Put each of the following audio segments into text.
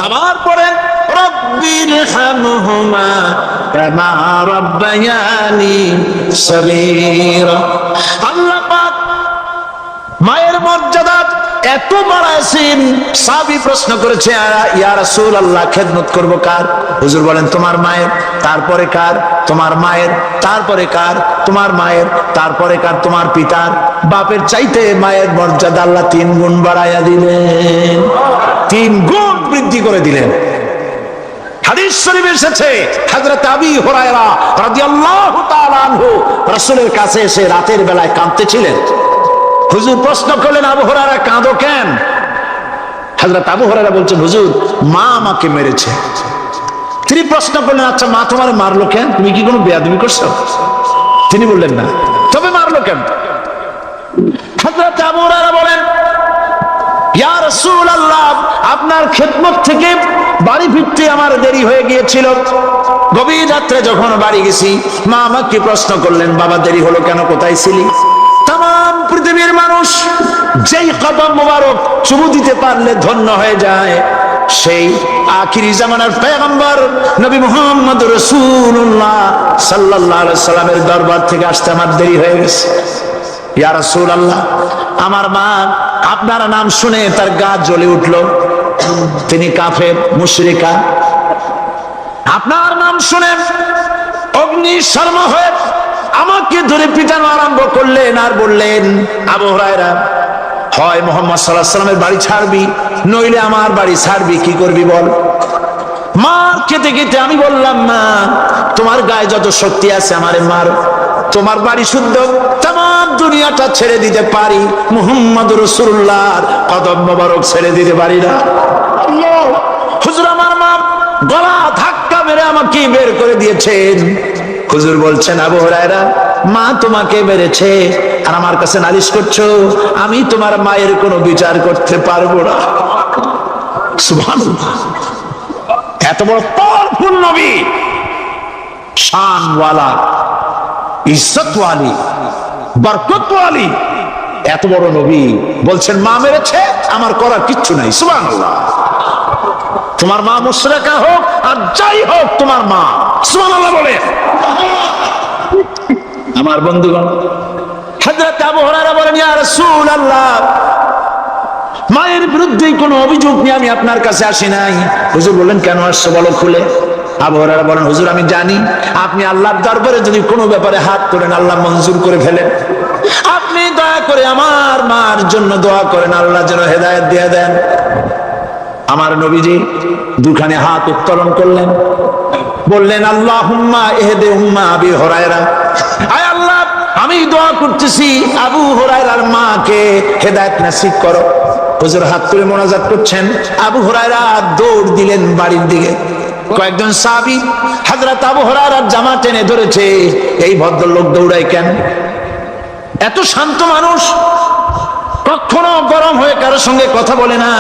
আবার পড়েন রব্বিরহামহুমা কামা রাব্বায়ানি সগীরা। আল্লাহ পাক মায়ের মর্যাদা এত বাড়াইছেন। সাহাবী প্রশ্ন করেছে, ইয়া রাসূলুল্লাহ, খেদমত করব কার? হুজুর বলেন, তোমার মায়ের, তারপরে কার? তোমার মায়ের, তারপরে কার? তোমার মায়ের, তারপরে কার? তোমার পিতার। বাপের চাইতে মায়ের মর্যাদা আল্লাহ 3 গুণ বাড়াইয়া দিলেন, 3 গুণ বৃদ্ধি করে দিলেন। হাদিস শরীফে এসেছে, হযরত আবী হুরায়রা রাদিয়াল্লাহু তাআলা আনহু রাসূলের কাছে এসে রাতের বেলায় কাঁদতেছিলেন। হুজুর প্রশ্ন করলেন, আবু হুরায়রা কাঁদো কেন? হযরত আবু হুরায়রা বলছেন, হুজুর মা আমাকে মেরেছে। তিনি প্রশ্ন করলেন, আচ্ছা মা তোমার মারলো কেন? তুমি কি কোনো বেয়াদবি করছো? তিনি বললেন না, তবে মারলো কেন? হযরত আবু হুরায়রা বলেন, ইয়া রাসূলুল্লাহ, আপনার খেদমত থেকে বাড়ি ফিরতে আমার দেরি হয়ে গিয়েছিল। গভীর রাত্রে যখন বাড়ি গেছি, মা আমাকে প্রশ্ন করলেন, বাবা দেরি হলো কেন, কোথায় ছিলি? তাম পৃথিবীর মানুষ যেই কদম মোবারক চুমু দিতে পারলে ধন্য হয়ে যায়, সেই আখিরি জামানার পয়গম্বর নবী মুহাম্মদ রাসূলুল্লাহ সাল্লাল্লাহু আলাইহি সাল্লামের দরবার থেকে আসতে আমার দেরি হয়ে গেছে। ইয়া রাসূলুল্লাহ, আমার মা আপনার নাম শুনে তার গা জ্বলে উঠলো। তিনি কাফের, মুশরিকা। আপনার নাম শুনে অগ্নিশর্মা হয়ে আমাকে ধরে পিটানো আরম্ভ করলেন আর বললেন, আবু হুরায়রা, হয় মুহাম্মদ সাল্লাল্লাহু আলাইহি সাল্লামের বাড়ি ছাড়বি, নইলে আমার বাড়ি ছাড়বি, কি করবি বল? মার খেতে খেতে আমি বললাম, মা তোমার গায়ে যত শক্তি আছে আমারে মার, তোমার বাড়ি শুদ্ধ, তাম দুনিয়াটা ছেড়ে দিতে পারি, মুহাম্মদ রাসূলুল্লাহর কদম মোবারক ছেড়ে দিতে পারি না। হুজুর আমার মা গলা ধাক্কা মেরে আমাকে বের করে দিয়েছেন। হুজুর বলছেন, আবু হুরায়রা, মা তোমাকে মেরেছে আর আমার কাছে নালিশ করছো? আমি তোমার মায়ের কোনো বিচার করতে পারবো না। সুবহানাল্লাহ, এত বড় পাওয়ারফুল নবী, শানওয়ালা, ইজ্জতওয়ালি, বরকতওয়ালি, এত বড় নবী বলছেন মা মেরেছে, আমার করার কিচ্ছু নাই। সুবহানাল্লাহ। তোমার মা মুশরিকা হোক আর যাই হোক, তোমার মা। সুবহানাল্লাহ বলে। আমার বন্ধুগণ, হযরত আবু হুরায়রা বলেন, ইয়া রাসূলুল্লাহ, মায়ের বিরুদ্ধে কোনো অভিযোগ নিয়ে আমি আপনার কাছে আসি নাই। হুজুর বললেন, কেন আসছো বলো খুলে। আবু হুরায়রা বলেন, হুজুর আমি জানি আপনি আল্লাহর দরবারে যদি কোনো ব্যাপারে হাত তোলেন আল্লাহ মঞ্জুর করে ফেলেন। আপনি দয়া করে আমার মার জন্য দোয়া করেন, আল্লাহ যেন হেদায়েত দিয়ে দেন। আমার নবীজি দুখানে হাত উত্তোলন করলেন, বললেন, আল্লাহুম্মা ইহদি উম্মা আবি হুরায়রা, আয় আল্লাহ আমি দোয়া করতেছি আবু হুরায়রার মাকে হেদায়েত নসিব করো। হুজুর হাত তুলে মোনাজাত করছেন। আবু হুরায়রা দৌড় দিলেন বাড়ির দিকে। কয়েকজন সাহাবী হযরত আবু হুরায়রার জামা টেনে ধরেছে, এই ভদ্রলোক দৌড়ায় কেন? এত শান্ত মানুষ, কখনো গরম হয়ে কারোর সঙ্গে কথা বলে না।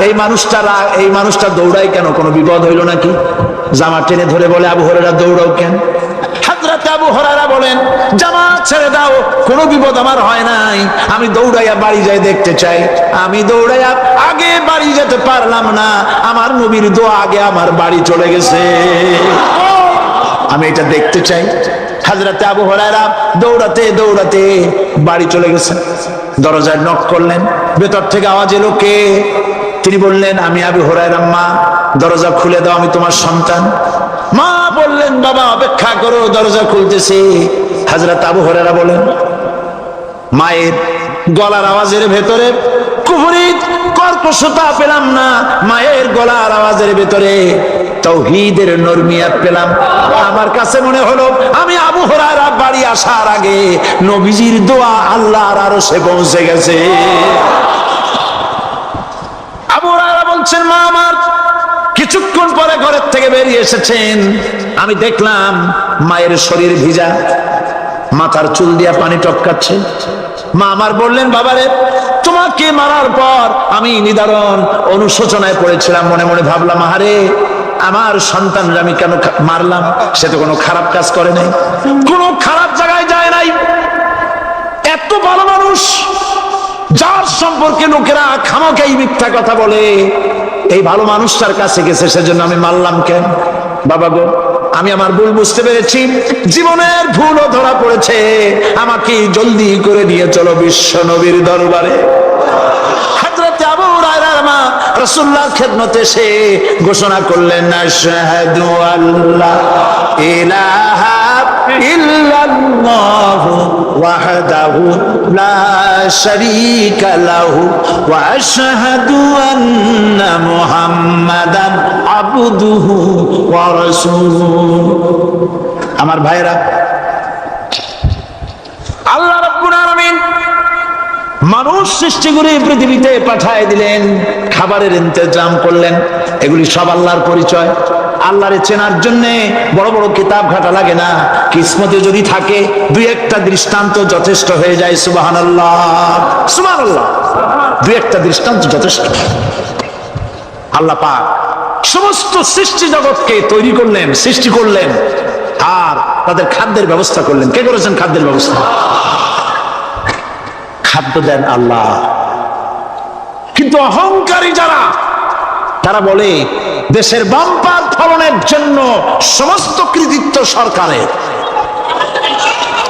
এই মানুষটা দৌড়ায় কেন? কোনো বিপদ হইল নাকি? জামা টেনে ধরে বলে, আবু হুরায়রা দৌড়াও কেন? হযরত আবু হুরায়রা বলেন, জামা ছেড়ে দাও, কোনো বিপদ আমার হয় নাই, আমি দৌড়াইয়া বাড়ি যাই দেখতে চাই। আমি দৌড়াইয়া আগে বাড়ি যেতে পারলাম না, আমার নবীর দোয়া আগে আমার বাড়ি চলে গেছে, আমি এটা দেখতে চাই। হযরত আবু হুরায়রা দৌড়াতে দৌড়াতে বাড়ি চলে গেছেন। দরজায় নক করলেন, ভেতর থেকে আওয়াজ এলো, কে? তিনি বললেন, আমি আবু হুরায়রা। মা দরজা খুলে দাও, আমি তোমার সন্তান। মা বললেন, বাবা অপেক্ষা করো, দরজা খুলতেছি। হযরত আবু হুরায়রা বলেন, মায়ের গলার আওয়াজের ভেতরে কুফরি কর্কশতা পেলাম না, মায়ের গলার আওয়াজের ভেতরে তাওহীদের নরমিয়াত পেলাম। আমার কাছে মনে হলো আমি আবু হুরায়রা বাড়ি আসার আগে নবীজির দোয়া আল্লাহর আরশে পৌঁছে গেছে। আবু হুরায়রা বলছেন, মা আমার কিছুক্ষণ পরে ঘরের থেকে বেরিয়ে এসেছেন, আমি দেখলাম মায়ের শরীর ভিজা, মাথার চুল দিয়া পানি টপকাচ্ছে। মা আমার বললেন, বাবারে তোমাকে মারার পর আমি নিদারুণ অনুশোচনায় পড়েছিলাম, মনে মনে ভাবলাম, আহারে আমার সন্তানরা আমি কেন মারলাম? সে তো কোনো খারাপ কাজ করে নাই, কোনো খারাপ জায়গায় যায় নাই। এত ভালো মানুষ যার সম্পর্কে লোকেরা খামোখাই মিথ্যা কথা বলে, এই ভালো মানুষটার কাছে গেছে, সেজন্য আমি মারলাম কেন? বাবা গো, আমি আমার ভুল বুঝতে পেরেছি, জীবনের ভুলও ধরা পড়েছে, আমাকে জলদি করে নিয়ে চলো বিশ্ব নবীর দরবারে। হযরত আবু হুরায়রার মা রাসূলুল্লাহর খেদমতে এসে ঘোষণা করলেন, আশহাদু আল্লা ইলাহা ইল্লাল্লাহু ওয়াহদাহু লা শারীকা লাহু ওয়া আশহাদু আন্না মুহাম্মাদান আবদুহু ওয়া রাসূলুহু। আমার ভাইরা, আল্লাহ রাব্বুল আলামিন মানুষ সৃষ্টি করে পৃথিবীতে পাঠিয়ে দিলেন, খাবারের ইন্তজাম করলেন, এগুলি সব আল্লাহর পরিচয়। আল্লাহরে চেনার জন্য বড় বড় কিতাব ঘাটা লাগে না, কিসমতে যদি থাকে দুই একটা দৃষ্টান্ত যথেষ্ট হয়ে যায়। সুবহানাল্লাহ, সুবহানাল্লাহ, দুই একটা দৃষ্টান্ত যথেষ্ট। আল্লাহ পাক সমস্ত সৃষ্টি জগৎকে তৈরি করলেন, সৃষ্টি করলেন, আর তাদের খাদ্যের ব্যবস্থা করলেন। কে করেছেন খাদ্যের ব্যবস্থা? খাদ্য দেন আল্লাহ। কিন্তু অহংকারী যারা, তারা বলে দেশের বাম্পার ফলনের জন্য সমস্ত কৃতিত্ব সরকারের।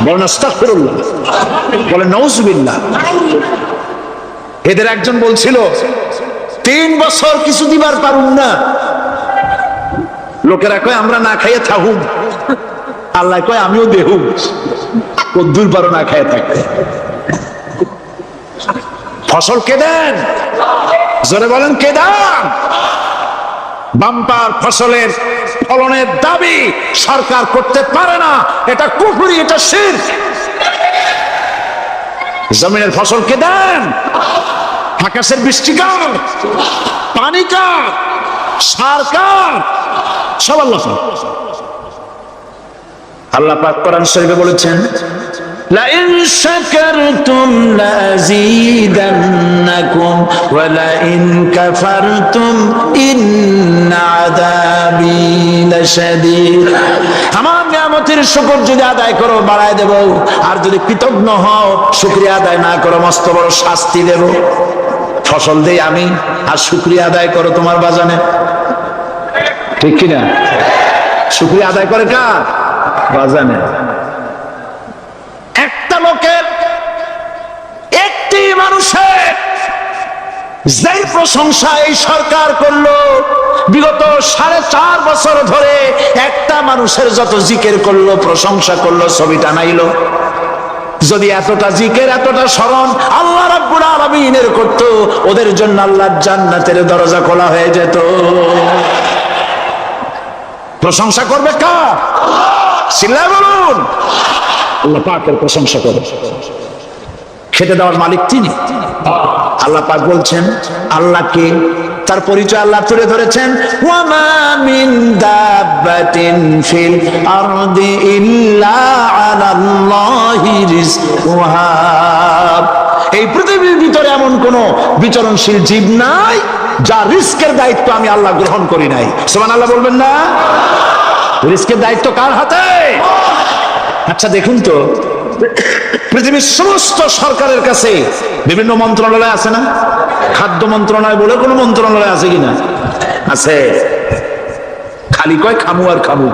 বলেন আস্তাগফিরুল্লাহ, বলেন নাউজুবিল্লাহ। এদের একজন বলছিল 3 বছর কিছু দিবার পারুন না, লোকেরা কয় আমরা না খাইয়ে থাকুম, আল্লাহ কয় আমিও দেহুম, কদ্দুর পারো না খাইয়ে থাকতে। ফসল কে দেন? জোরে বলেন কে দেন? বাম্পার ফসলের ফলনের দাবি সরকার করতে পারে না, এটা কুফরি, এটা শিরক। জমিনের ফসল কে দেন? আকাশের বৃষ্টি কার? পানি কার? সার কার? সব আল্লাহ। আল্লাহ পাক কোরআন শরীফে বলেছেন, লাইন শাকারতুম লাযীদান্নাকুম ওয়া লাইন কাফারতুম ইন্না আযাবী লাশাদীদ। আমার নিয়ামতের শুকর যদি আদায় করো বাড়ায় দেব, আর যদি কৃতজ্ঞ হও, শুকরিয়া আদায় না করো, মস্ত বড় শাস্তি দেব। ফসল দেই আমি, আর শুকরিয়া আদায় করো তোমার বাজানে, ঠিক কিনা? শুকরিয়া আদায় করে কার? বাজানে। একটা লোকের, একটি মানুষের যেই প্রশংসা এই সরকার করলো, বিগত 4.5 বছর ধরে একটা মানুষের যত জিকির করলো, প্রশংসা করলো, ছবিটা নাইলো। যদি এতটা জিকির, এতটা স্মরণ আল্লাহ রাব্বুল আলামিনের করত, ওদের জন্য আল্লাহর জান্নাতের দরজা খোলা হয়ে যেত। প্রশংসা করবে কার? চিল্লায় বলুন। আল্লাহ পাকের প্রশংসা করে। খেতে দেওয়ার মালিক তিনি। আল্লাহ পাক বলছেন আল্লাহকে, তার পরিচয় আল্লাহ তুলে ধরেছেন, ওয়া মা মিন দাব্বাতিন ফিল আরদি ইল্লা আলাল্লাহি রিজকুহা। এই পৃথিবীর ভিতরে এমন কোন বিচরণশীল জীব নাই যার রিস্কের দায়িত্ব আমি আল্লাহ গ্রহণ করি নাই। সুবহানাল্লাহ বলবেন না? রিস্কের দায়িত্ব কার হাতে? আচ্ছা দেখুন তো, পৃথিবীর সমস্ত সরকারের কাছে বিভিন্ন মন্ত্রণালয় আছে না? খাদ্য মন্ত্রণালয় বলে কোনো মন্ত্রণালয় আছে কিনা? আছে। খালি কয় খামু আর খামু।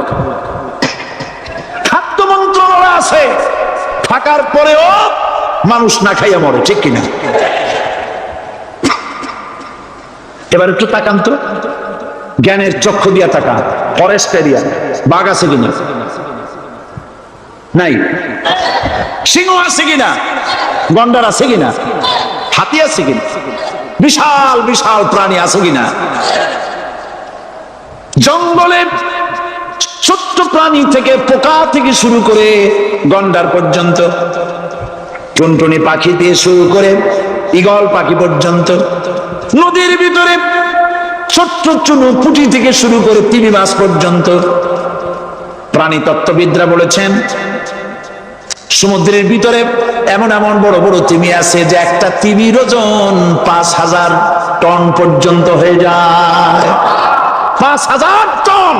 খাদ্য মন্ত্রণালয় আছে, থাকার পরেও মানুষ না খাইয়া মরে, ঠিক কিনা? এবার একটু তাকান তো, জ্ঞানের চক্ষু দিয়া তাকান, ফরেস্ট এরিয়া, বাঘ আছে কিনা? নাই। সিংহ আছে কিনা? গন্ডার আছে কিনা? হাতি আছে কিনা? বিশাল বিশাল প্রাণী আছে কিনা? জঙ্গলে ছোট্ট প্রাণী থেকে, পোকা থেকে শুরু করে গন্ডার পর্যন্ত, টুনটুনি পাখি দিয়ে শুরু করে ঈগল পাখি পর্যন্ত, নদীর ভিতরে ছোট্ট চুনো পুঁটি থেকে শুরু করে তিমি মাছ পর্যন্ত। প্রাণী তত্ত্ববিদরা বলেছেন সমুদ্রের ভিতরে এমন এমন বড় বড় তিমি আছে যে একটা তিমির ওজন 5000 টন পর্যন্ত হয়ে যায়। 5000 টন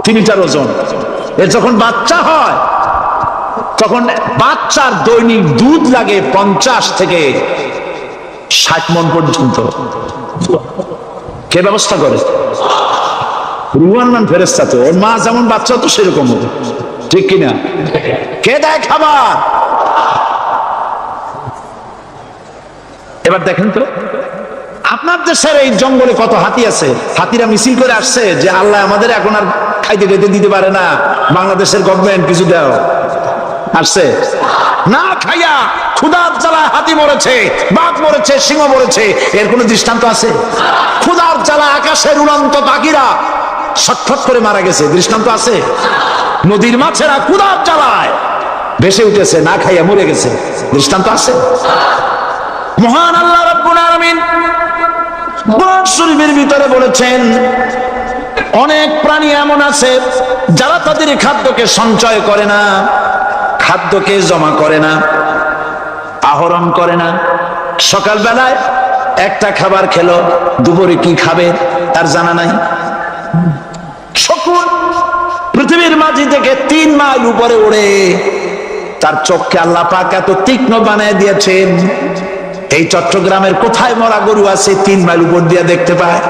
তিমিটার ওজন। এর যখন বাচ্চা হয়, তখন বাচ্চার দৈনিক দুধ লাগে 50 থেকে 60 মণ পর্যন্ত। কে ব্যবস্থা করে? রুহান মান ফেরেশতা। তো ওর মা যেমন বাচ্চা তো সেরকম হবে, ঠিক কিনা? কে দেয় খাবার? এবার দেখেন তো আপনার দেশের এই জঙ্গলে কত হাতি আছে, হাতিরা মিছিল করে আসছে যে আল্লাহ আমাদের এখন আর খাইতে খাইতে দিতে পারে না, বাংলাদেশের গভর্নমেন্ট কিছু দাও। আসছে না, খাইয়া ক্ষুধার জ্বালায় হাতি মরেছে, বাঘ মরেছে, সিংহ মরেছে, এর কোন দৃষ্টান্ত আছে? ক্ষুধার জ্বালায় আকাশের উড়ন্ত পাখিরা ছটফট করে মারা গেছে, দৃষ্টান্ত আছে? নদীর মাছেরা ক্ষুধার জ্বালায় ভেসে উঠেছে, না খাইয়া মরে গেছে, দৃষ্টান্ত আছে? মহান আল্লাহ রাব্বুল আলামিন কোরআন শরীফের ভিতরে বলেছেন অনেক প্রাণী এমন আছে যারা তাদের খাদ্যকে সঞ্চয় করে না, খাদ্যকে জমা করে না, আহরণ করে না। সকালবেলায় একটা খাবার খেলো, দুপুরে কি খাবে তার জানা নাই। শকুন পৃথিবীর মাঝি থেকে 3 মাইল উপরে ওড়ে, তার চোখকে আল্লাহ পাক এত তীক্ষ্ণ বানিয়ে দিয়েছেন, এই চট্টগ্রামের কোথায় মরা গরু আছে 3 মাইল উপর দিয়ে দেখতে পায়?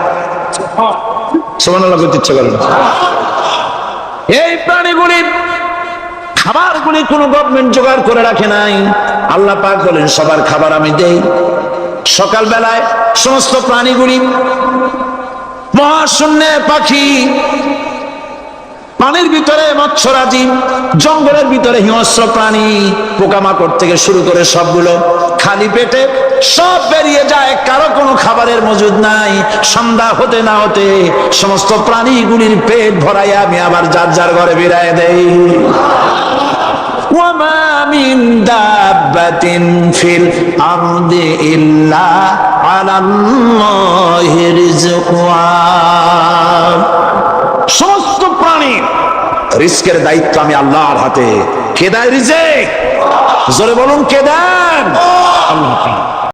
সুবহানাল্লাহ করতে ইচ্ছে করে না। এই প্রাণীগুলি খাবারগুলি কোনো গভর্নমেন্ট জোগাড় করে রাখে নাই। আল্লাহ পাক বলেন সবার খাবার আমি দেই। সকালবেলায় সমস্ত প্রাণীগুলি, মহাশূন্যে পাখি, পানির ভিতরে মৎস্যরাজি, জঙ্গলের ভিতরে হিংস্র প্রাণী, পোকামাকড় থেকে শুরু করে সবগুলো খালি পেটে সব বেরিয়ে যায়, কারো কোনো খাবারের মজুদ নাই। সন্ধ্যা হতে না হতে সমস্ত প্রাণীগুলির পেট ভরাইয়া আমি আবার যার যার ঘরে বেরায় দেই। ওয়ামা মিন দাব্বাতিন ফিল আরদি ইল্লা আলাল্লাহি রিজকুহা। সমস্ত প্রাণীর রিজকের দায়িত্ব আমি আল্লাহর হাতে। কে দেয় রিজক? জোরে বলুন, কে দেন? আল্লাহ।